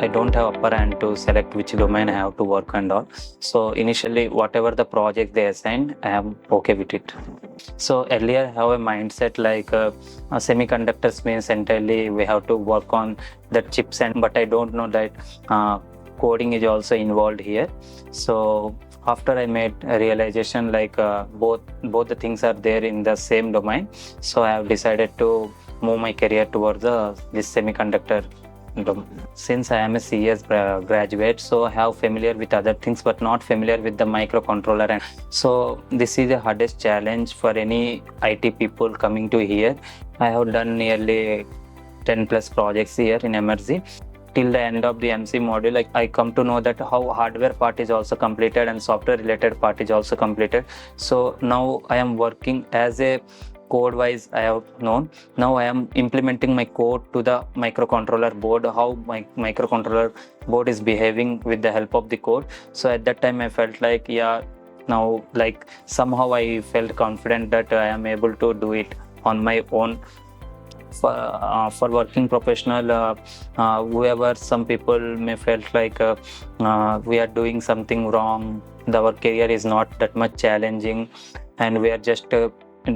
I don't have upper hand to select which domain I have to work and all. So initially, whatever the project they assign, I am okay with it. So earlier, I have a mindset like semiconductors means entirely we have to work on the chips, but I don't know that coding is also involved here. So after I made a realization like both the things are there in the same domain, so I have decided to move my career towards this semiconductor domain. Since I am a CS graduate, so I have familiar with other things but not familiar with the microcontroller, and so this is the hardest challenge for any IT people coming to here. I have done nearly 10 plus projects here in Emertxe. Till the end of the MC module, like I come to know that how hardware part is also completed and software related part is also completed. So now I am working as a code wise. I have known. Now I am implementing my code to the microcontroller board, how my microcontroller board is behaving with the help of the code. So at that time I felt like, yeah, now like somehow I felt confident that I am able to do it on my own. For working professional, whoever, some people may felt like we are doing something wrong, our career is not that much challenging and we are just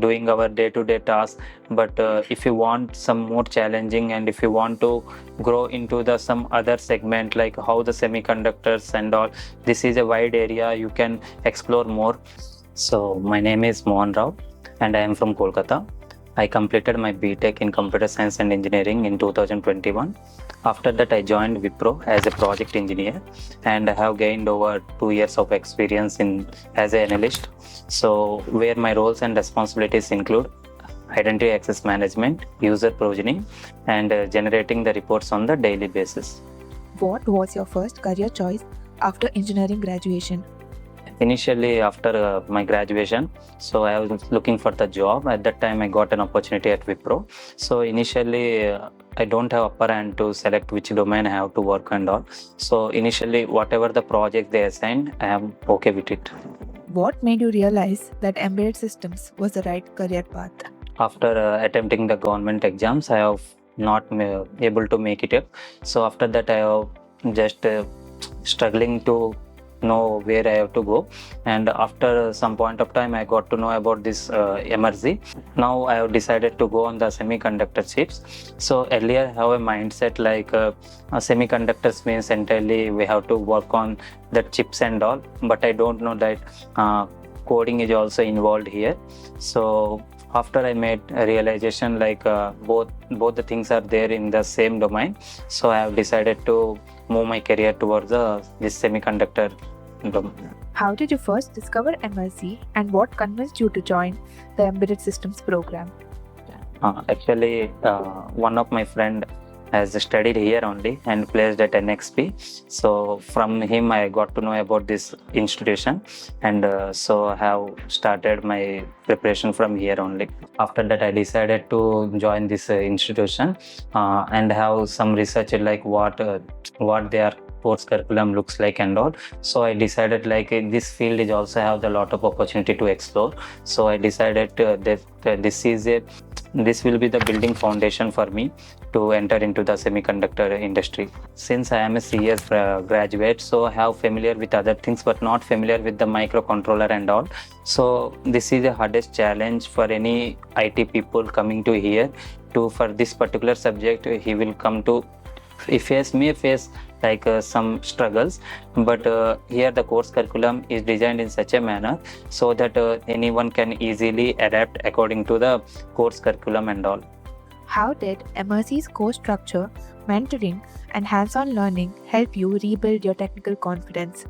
doing our day-to-day tasks. But if you want some more challenging and if you want to grow into the some other segment like how the semiconductors and all, this is a wide area you can explore more. So my name is Mohan and I am from Kolkata. I completed my BTech in Computer Science and Engineering in 2021. After that, I joined Wipro as a project engineer and I have gained over 2 years of experience as an analyst. So, where my roles and responsibilities include identity access management, user provisioning, and generating the reports on the daily basis. What was your first career choice after engineering graduation? Initially, after my graduation, so I was looking for the job. At that time, I got an opportunity at Wipro. So initially, I don't have upper hand to select which domain I have to work and all. So initially, whatever the project they assign, I am okay with it. What made you realize that embedded systems was the right career path? After attempting the government exams, I have not able to make it up. So after that, I have just struggling to know where I have to go, and after some point of time I got to know about this Emertxe. Now I have decided to go on the semiconductor chips. So earlier I have a mindset like semiconductors means entirely we have to work on the chips and all, but I don't know that coding is also involved here. So after I made a realization like both the things are there in the same domain, so I have decided to move my career towards this semiconductor domain. How did you first discover Emertxe and what convinced you to join the embedded systems program? Actually, one of my friend has studied here only and placed at NXP. So from him I got to know about this institution, and so I have started my preparation from here only. After that I decided to join this institution and have some research like what their course curriculum looks like and all. So I decided like this field is also have a lot of opportunity to explore. So I decided that this will be the building foundation for me to enter into the semiconductor industry. Since I am a CS graduate, so I have familiar with other things but not familiar with the microcontroller and all. So this is the hardest challenge for any IT people coming to here. For this particular subject, he will come to may face like some struggles, but here the course curriculum is designed in such a manner so that anyone can easily adapt according to the course curriculum and all. How did Emertxe's course structure, mentoring, and hands-on learning help you rebuild your technical confidence?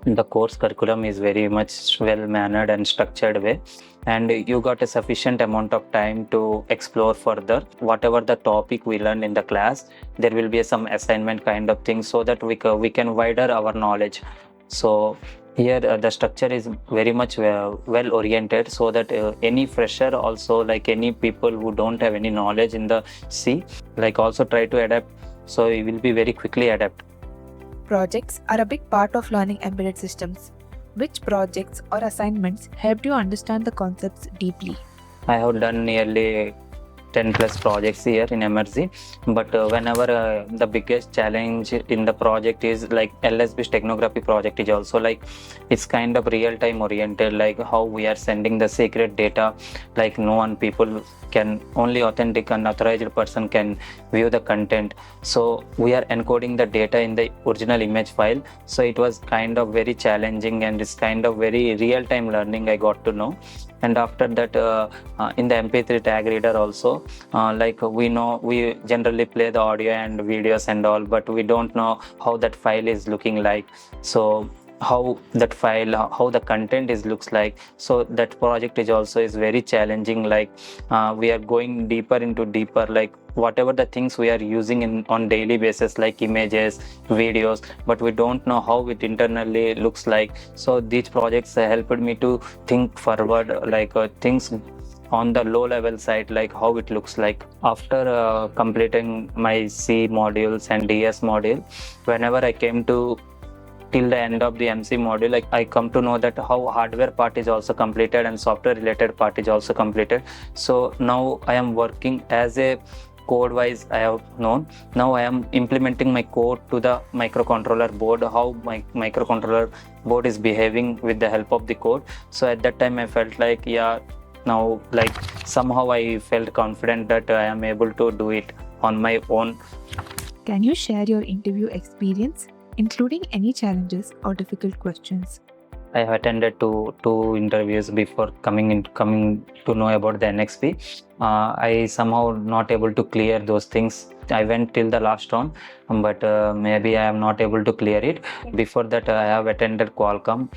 The course curriculum is very much well mannered and structured way, and you got a sufficient amount of time to explore further whatever the topic we learn in the class. There will be some assignment kind of thing so that we can widen our knowledge. So here the structure is very much well oriented so that any fresher also, like any people who don't have any knowledge in the C, like also try to adapt, so you will be very quickly adapt. Projects are a big part of learning embedded systems. Which projects or assignments helped you understand the concepts deeply? I have done nearly 10 plus projects here in Emertxe. But whenever the biggest challenge in the project is like LSB technography project is also like it's kind of real time oriented, like how we are sending the secret data, like no one people can, only authentic and authorized person can view the content. So we are encoding the data in the original image file. So it was kind of very challenging and it's kind of very real time learning I got to know. And after that in the MP3 tag reader also, like we know we generally play the audio and videos and all, but we don't know how that file is looking like. So how that file, how the content is looks like. So that project is very challenging, like we are going deeper into deeper, like whatever the things we are using in on daily basis like images, videos, but we don't know how it internally looks like. So these projects helped me to think forward, like things on the low level side, like how it looks like. After completing my C modules and DS module, whenever I came to till the end of the MC module, like I come to know that how hardware part is also completed and software related part is also completed. So now I am working as a code wise, I have known. Now I am implementing my code to the microcontroller board, how my microcontroller board is behaving with the help of the code. So at that time I felt like, yeah, now like somehow I felt confident that I am able to do it on my own. Can you share your interview experience, including any challenges or difficult questions? I have attended two interviews before coming to know about the NXP. I somehow not able to clear those things. I went till the last round, but maybe I am not able to clear it. Before that, I have attended Qualcomm.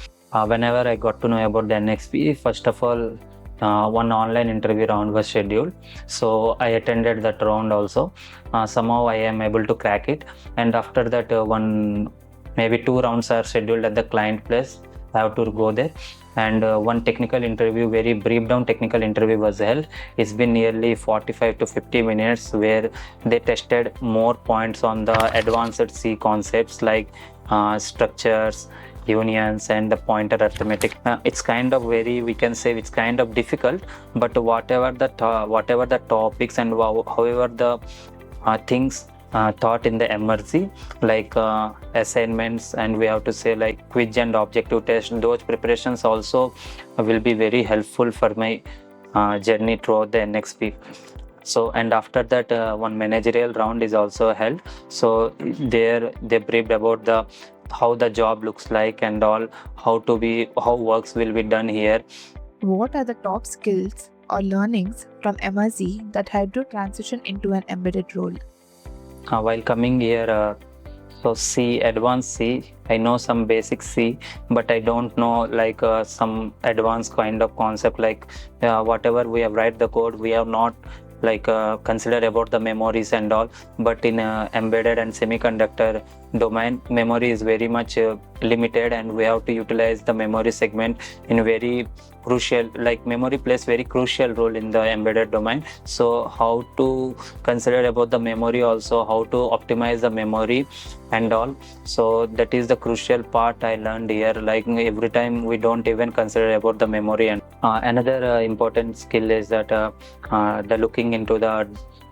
Whenever I got to know about the NXP, first of all, one online interview round was scheduled. So I attended that round also. Somehow I am able to crack it. And after that, maybe 2 rounds are scheduled at the client place. I have to go there, and one technical interview, very brief down technical interview was held. It's been nearly 45 to 50 minutes where they tested more points on the advanced C concepts like structures, unions, and the pointer arithmetic. It's kind of very, we can say it's kind of difficult, but whatever the topics and however the things taught in the Emertxe, like assignments, and we have to say like quiz and objective test, those preparations also will be very helpful for my journey throughout the NXP. So, and after that one managerial round is also held. So there they briefed about the how the job looks like and all, how works will be done here. What are the top skills or learnings from Emertxe that helped you transition into an embedded role? While coming here, so C, advanced C, I know some basic C, but I don't know like some advanced kind of concept, like whatever we have write the code, we have not like consider about the memories and all. But in embedded and semiconductor domain, memory is very much limited, and we have to utilize the memory segment in very crucial, like memory plays very crucial role in the embedded domain. So how to consider about the memory, also how to optimize the memory and all. So that is the crucial part I learned here. Like every time we don't even consider about the memory. And another important skill is that the looking into the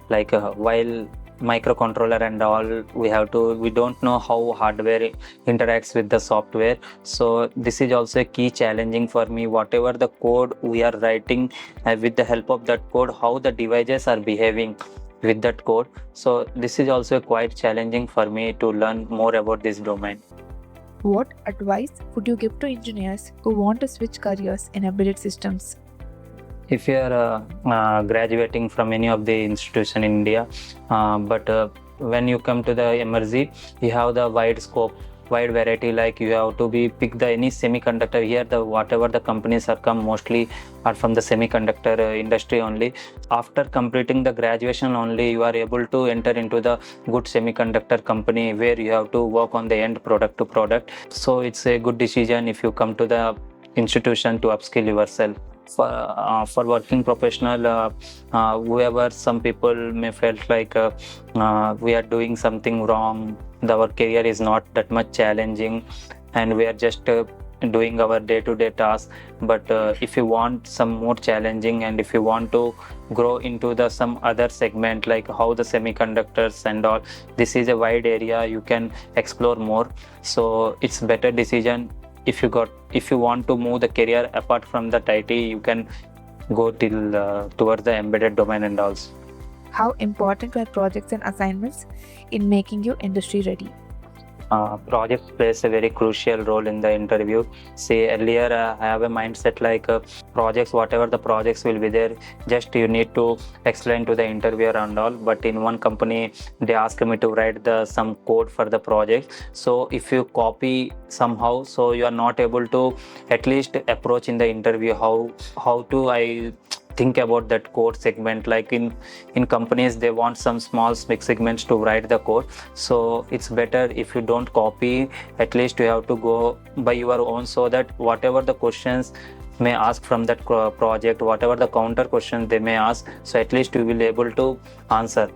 like while microcontroller and all, we don't know how hardware interacts with the software. So this is also a key challenging for me. Whatever the code we are writing, with the help of that code, how the devices are behaving with that code. So this is also quite challenging for me to learn more about this domain. What advice would you give to engineers who want to switch careers in embedded systems? If you are graduating from any of the institution in India, but when you come to the Emertxe, you have the wide scope, wide variety, like you have to be pick the any semiconductor. Here the whatever the companies are come mostly are from the semiconductor industry only. After completing the graduation only, you are able to enter into the good semiconductor company where you have to work on the end product to product. So it's a good decision if you come to the institution to upskill yourself. For working professional, whoever, some people may felt like we are doing something wrong, our career is not that much challenging, and we are just doing our day-to-day tasks. But if you want some more challenging, and if you want to grow into the some other segment like how the semiconductors and all, this is a wide area you can explore more. So it's better decision. If you want to move the career apart from the IT, you can go till towards the embedded domain and also. How important were projects and assignments in making you industry ready? Projects plays a very crucial role in the interview. See, earlier I have a mindset like projects, whatever the projects will be there, just you need to explain to the interviewer and all. But in one company, they asked me to write the some code for the project. So if you copy somehow, so you are not able to at least approach in the interview how to I think about that code segment. Like in companies, they want some small segments to write the code. So it's better if you don't copy, at least you have to go by your own, so that whatever the questions may ask from that project, whatever the counter questions they may ask, so at least you will be able to answer.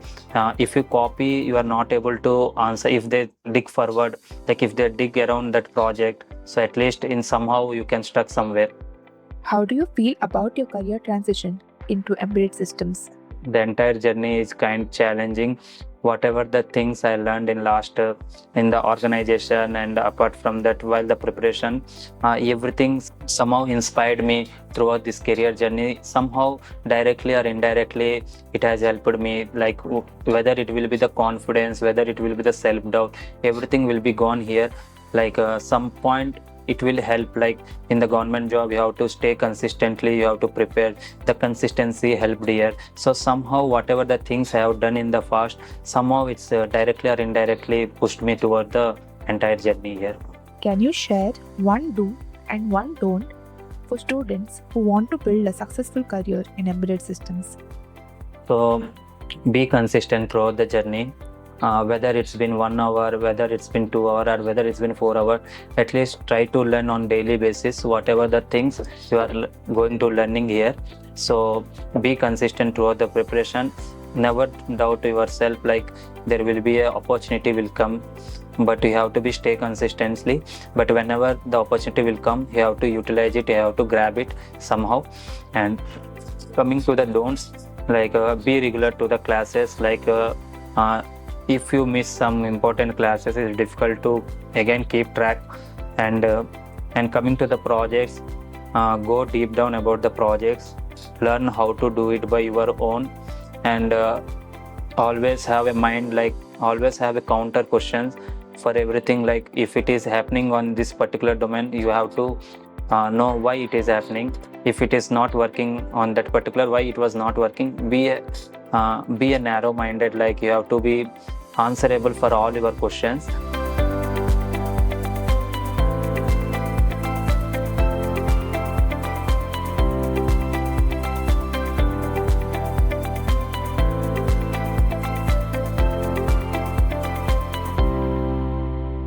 If you copy, you are not able to answer. If they dig forward, like if they dig around that project, so at least in somehow you can stuck somewhere. How do you feel about your career transition into embedded systems? The entire journey is kind challenging. Whatever the things I learned in last in the organization, and apart from that, while the preparation, everything somehow inspired me throughout this career journey. Somehow, directly or indirectly, it has helped me. Like whether it will be the confidence, whether it will be the self-doubt, everything will be gone here. Like some point it will help. Like in the government job, you have to stay consistently, you have to prepare. The consistency helped here. So somehow whatever the things I have done in the past, somehow it's directly or indirectly pushed me toward the entire journey here. Can you share one do and one don't for students who want to build a successful career in embedded systems? So be consistent throughout the journey. Whether it's been 1 hour, whether it's been 2 hour, or whether it's been 4 hour, at least try to learn on daily basis whatever the things you are going to learning here. So be consistent throughout the preparation. Never doubt yourself. Like there will be an opportunity will come, but you have to be stay consistently. But whenever the opportunity will come, you have to utilize it, you have to grab it somehow. And coming to the don'ts, like be regular to the classes. Like if you miss some important classes, it's difficult to again keep track. And coming to the projects, go deep down about the projects, learn how to do it by your own. And always have a mind, like always have a counter questions for everything. Like if it is happening on this particular domain, you have to know why it is happening. If it is not working on that particular, why it was not working. Be a narrow minded. Like you have to be answerable for all your questions.